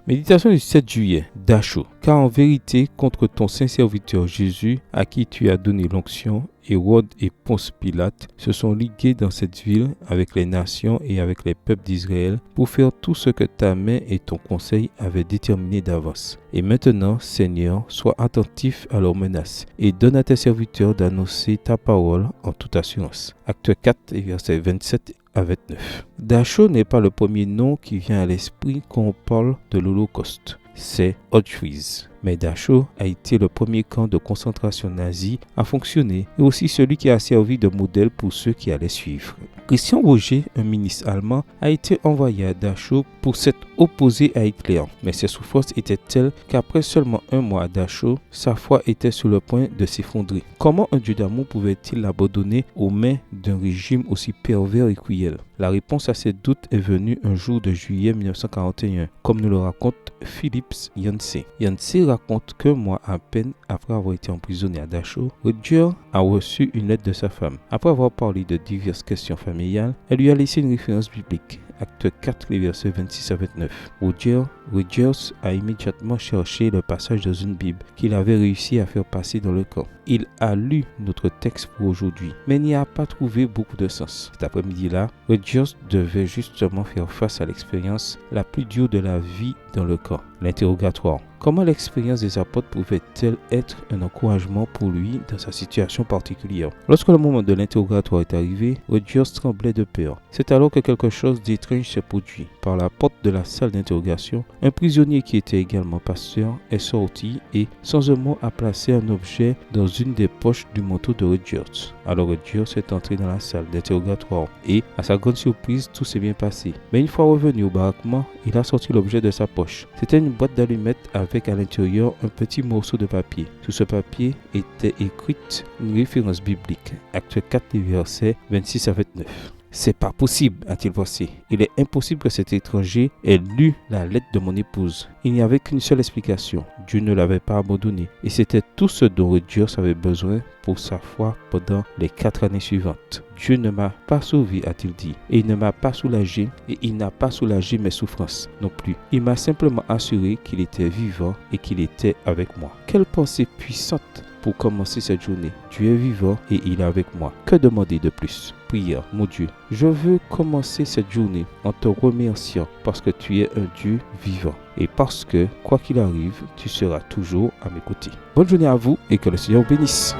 Méditation du 7 juillet, Dachau. Car en vérité, contre ton saint serviteur Jésus, à qui tu as donné l'onction, Hérode et Ponce Pilate se sont ligués dans cette ville avec les nations et avec les peuples d'Israël pour faire tout ce que ta main et ton conseil avaient déterminé d'avance. Et maintenant, Seigneur, sois attentif à leurs menaces et donne à tes serviteurs d'annoncer ta parole en toute assurance. Acte 4, versets 27 à 29. Dachau n'est pas le premier nom qui vient à l'esprit quand on parle de l'Holocauste. C'est Auschwitz. Mais Dachau a été le premier camp de concentration nazi à fonctionner et aussi celui qui a servi de modèle pour ceux qui allaient suivre. Christian Roger, un ministre allemand, a été envoyé à Dachau pour s'être opposé à Hitler. Mais ses souffrances étaient telles qu'après seulement un mois à Dachau, sa foi était sur le point de s'effondrer. Comment un Dieu d'amour pouvait-il l'abandonner aux mains d'un régime aussi pervers et cruel? La réponse à ces doutes est venue un jour de juillet 1941, comme nous le raconte Philips Yancey. Yancey raconte qu'un mois à peine après avoir été emprisonné à Dachau, Rutger a reçu une lettre de sa femme. Après avoir parlé de diverses questions familiales, elle lui a laissé une référence biblique. Acte 4, les versets 26 à 29. Rutgers a immédiatement cherché le passage dans une Bible qu'il avait réussi à faire passer dans le camp. Il a lu notre texte pour aujourd'hui, mais n'y a pas trouvé beaucoup de sens. Cet après-midi-là, Rutgers devait justement faire face à l'expérience la plus dure de la vie dans le camp, l'interrogatoire. Comment l'expérience des apôtres pouvait-elle être un encouragement pour lui dans sa situation particulière? Lorsque le moment de l'interrogatoire est arrivé, Rutgers tremblait de peur. C'est alors que quelque chose d'étrange s'est produit. Par la porte de la salle d'interrogation, un prisonnier qui était également pasteur est sorti et, sans un mot, a placé un objet dans une des poches du manteau de Rutgers. Alors Rutgers est entré dans la salle d'interrogatoire et, à sa grande surprise, tout s'est bien passé. Mais une fois revenu au baraquement, il a sorti l'objet de sa poche. C'était une boîte d'allumettes avec à l'intérieur un petit morceau de papier. Sur ce papier était écrite une référence biblique. Acte 4, versets 26 à 29. C'est pas possible, a-t-il pensé. Il est impossible que cet étranger ait lu la lettre de mon épouse. Il n'y avait qu'une seule explication. Dieu ne l'avait pas abandonné. Et c'était tout ce dont Rutgers avait besoin pour sa foi pendant les 4 années suivantes. Dieu ne m'a pas sauvé, a-t-il dit. Et il ne m'a pas soulagé. Et il n'a pas soulagé mes souffrances non plus. Il m'a simplement assuré qu'il était vivant et qu'il était avec moi. Quelle pensée puissante pour commencer cette journée. Dieu est vivant et il est avec moi. Que demander de plus? Prière. Mon Dieu, je veux commencer cette journée en te remerciant parce que tu es un Dieu vivant et parce que, quoi qu'il arrive, tu seras toujours à mes côtés. Bonne journée à vous et que le Seigneur vous bénisse.